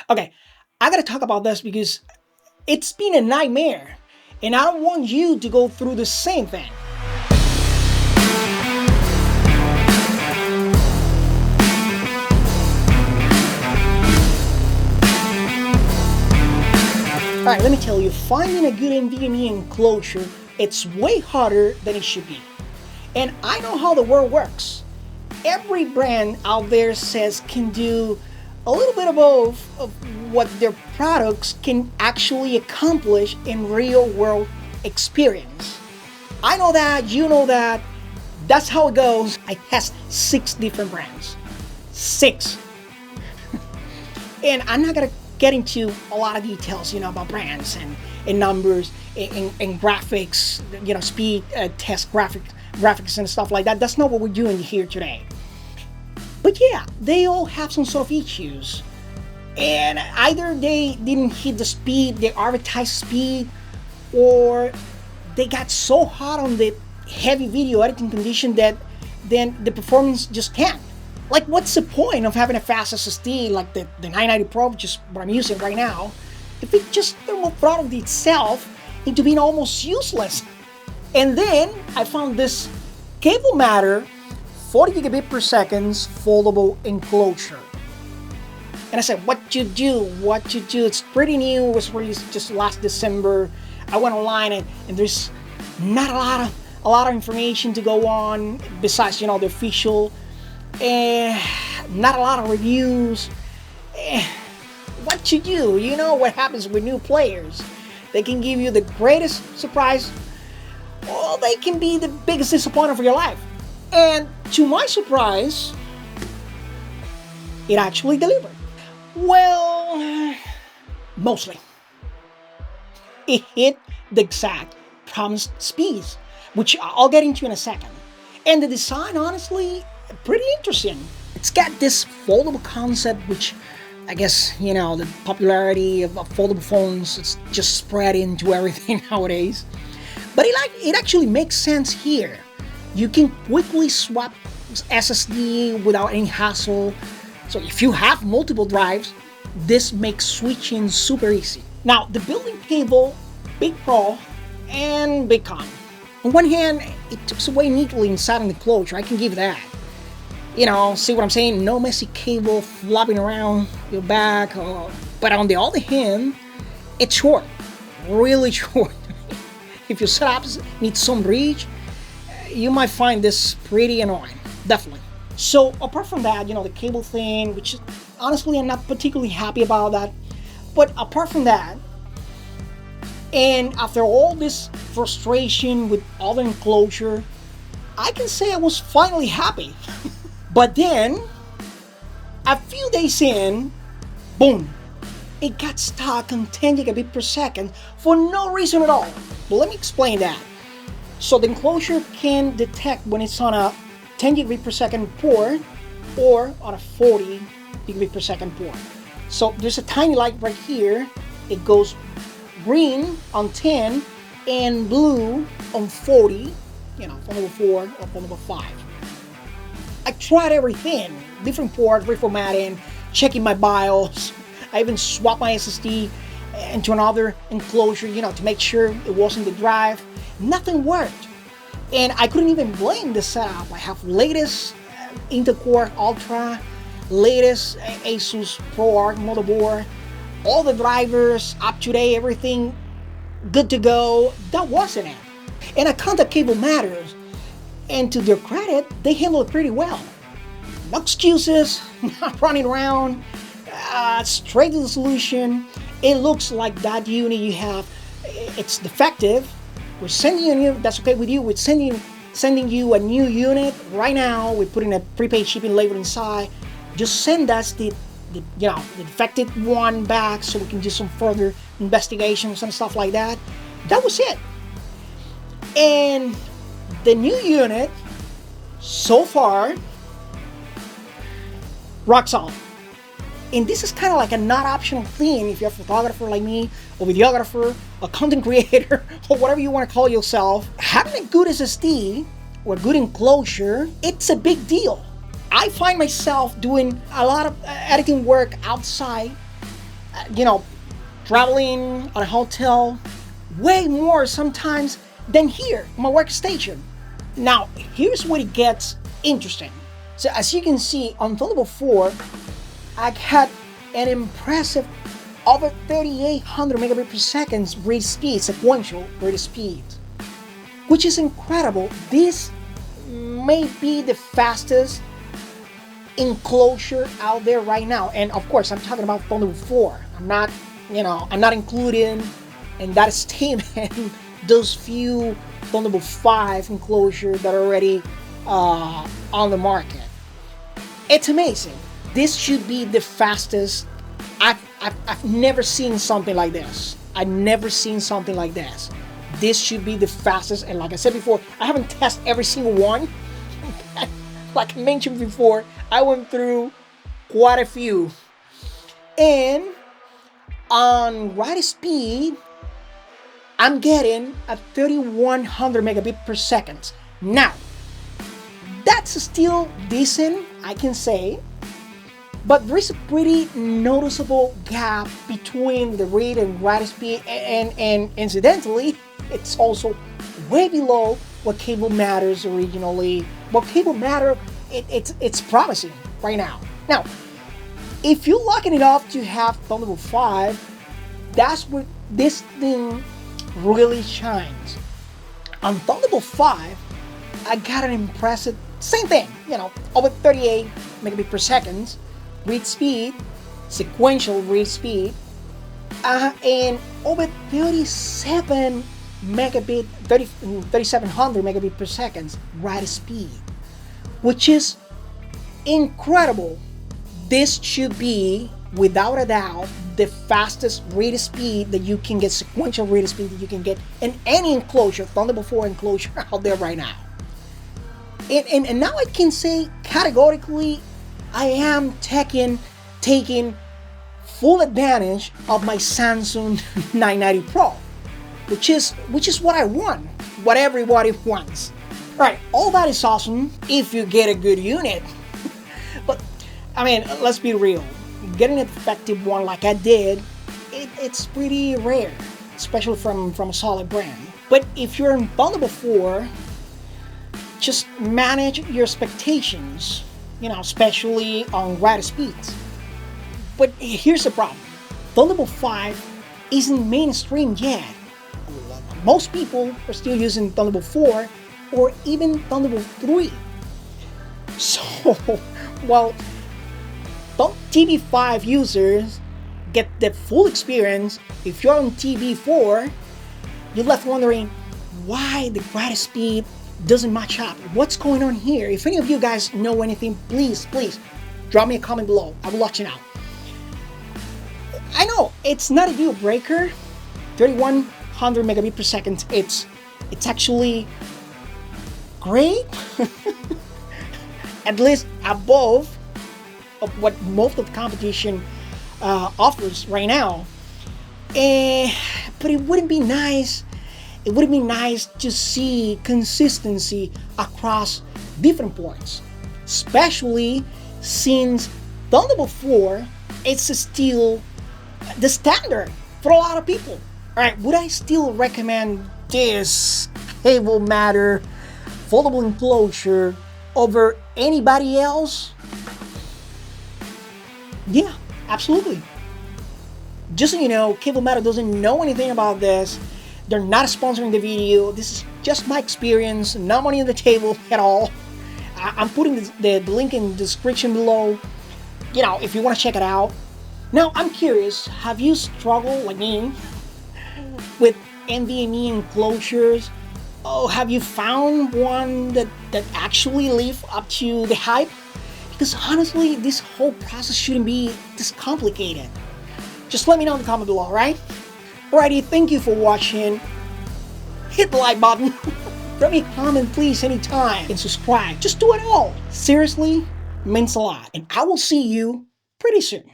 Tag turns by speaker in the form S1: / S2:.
S1: Okay, I gotta talk about this because it's been a nightmare, and I don't want you to go through the same thing. Alright, let me tell you, finding a good NVMe enclosure, it's way harder than it should be. And I know how the world works. Every brand out there says can do a little bit above of what their products can actually accomplish in real world experience. I know that, you know that, that's how it goes. I test 6 different brands. 6. And I'm not gonna get into a lot of details, about brands and numbers and graphics, speed test graphics and stuff like that. That's not what we're doing here today. But yeah, they all have some sort of issues. And either they didn't hit the speed, the advertised speed, or they got so hot on the heavy video editing condition that then the performance just can't. Like, what's the point of having a fast SSD like the 990 Pro, which is what I'm using right now, if it just thermal throttled itself into being almost useless? And then I found this Cable Matter 40 gigabit per second foldable enclosure. And I said, what you do? It's pretty new. It was released just last December. I went online and there's not a lot of information to go on besides, the official. Not a lot of reviews. What you do? You know what happens with new players. They can give you the greatest surprise, or they can be the biggest disappointment for your life. And to my surprise, it actually delivered. Well, mostly. It hit the exact promised speeds, which I'll get into in a second. And the design, honestly, pretty interesting. It's got this foldable concept, which I guess, the popularity of foldable phones, it's just spread into everything nowadays. But it actually makes sense here. You can quickly swap SSD without any hassle. So if you have multiple drives, this makes switching super easy. Now, the built-in cable, big pro and big con. On one hand, it tucks away neatly inside an enclosure, I can give that. See what I'm saying? No messy cable flopping around your back. But on the other hand, it's short, really short. If your setup needs some reach, you might find this pretty annoying, definitely. So apart from that, the cable thing, which honestly I'm not particularly happy about that. But apart from that, and after all this frustration with all the enclosure, I can say I was finally happy. But then, a few days in, boom, it got stuck on 10 gigabit per second for no reason at all. But let me explain that. So the enclosure can detect when it's on a 10 gigabit per second port or on a 40 gigabit per second port. So there's a tiny light right here. It goes green on 10 and blue on 40, phone number 4 or phone number 5. I tried everything, different port, reformatting, checking my BIOS. I even swapped my SSD into another enclosure, to make sure it wasn't the drive. Nothing worked. And I couldn't even blame the setup. I have latest Intel Core Ultra, latest Asus ProArch motherboard, all the drivers up to date, everything good to go. That wasn't it. And I contact Cable Matters. And to their credit, they handle it pretty well. No excuses, not running around, straight to the solution. It looks like that unit you have, it's defective. We're sending you a new, that's okay with you. We're sending you a new unit right now. We're putting a prepaid shipping label inside. Just send us the defective one back so we can do some further investigations and stuff like that. That was it. And the new unit, so far, rock solid. And this is kind of like a not optional thing if you're a photographer like me, or videographer, a content creator, or whatever you want to call yourself. Having a good SSD or a good enclosure, it's a big deal. I find myself doing a lot of editing work outside you know, traveling on a hotel, way more sometimes than here on my workstation. Now, here's where it gets interesting. So as you can see on Thunderbolt 4, I had an impressive over 3800 megabit per second read speed, sequential read speed, which is incredible. This may be the fastest enclosure out there right now. And of course, I'm talking about Thunderbolt 4. I'm not including in that statement those few Thunderbolt 5 enclosures that are already on the market. It's amazing. This should be the fastest. I've never seen something like this. I've never seen something like this. This should be the fastest. And like I said before, I haven't tested every single one. Like I mentioned before, I went through quite a few. And on write speed, I'm getting a 3100 megabit per second. Now, that's still decent, I can say, but there's a pretty noticeable gap between the read and write speed, and incidentally, it's also way below what Cable Matter's originally. What Cable Matter, it's promising right now. Now, if you're locking it up to have Thunderbolt 5, that's where this thing really shines. On Thunderbolt 5, I got an impressive, same thing, over 38 megabit per second read speed, sequential read speed, and over 3700 megabit per second write speed, which is incredible. This should be, without a doubt, the fastest read speed that you can get, sequential read speed that you can get in any enclosure, Thunderbolt 4 enclosure out there right now. And now I can say categorically, I am taking full advantage of my Samsung 990 Pro, which is what I want, what everybody wants. Right, all that is awesome if you get a good unit. But I mean, let's be real. Getting an effective one like I did, it's pretty rare, especially from a solid brand. But if you're in Thunderbolt 4, just manage your expectations, especially on write speeds. But here's the problem. Thunderbolt 5 isn't mainstream yet. Most people are still using Thunderbolt 4 or even Thunderbolt 3. So, while TB5 users get the full experience, if you're on TB4, you're left wondering why the write speed doesn't match up. What's going on here? If any of you guys know anything, please drop me a comment below. I will let you know. I know it's not a deal breaker. 3100 megabit per second. It's actually great. At least above of what most of the competition offers right now. But it wouldn't be nice. It would be nice to see consistency across different ports, especially since Thunderbolt 4 is still the standard for a lot of people. All right, would I still recommend this Cable Matter foldable enclosure over anybody else? Yeah, absolutely. Just so you know, Cable Matter doesn't know anything about this. They're not sponsoring the video. This is just my experience, no money on the table at all. I'm putting the link in the description below, if you want to check it out. Now, I'm curious, have you struggled like me with NVMe enclosures? Oh, have you found one that actually live up to the hype? Because honestly, this whole process shouldn't be this complicated. Just let me know in the comment below, alright? Alrighty, thank you for watching. Hit the like button. Drop me a comment, please, anytime. And subscribe. Just do it all. Seriously, means a lot. And I will see you pretty soon.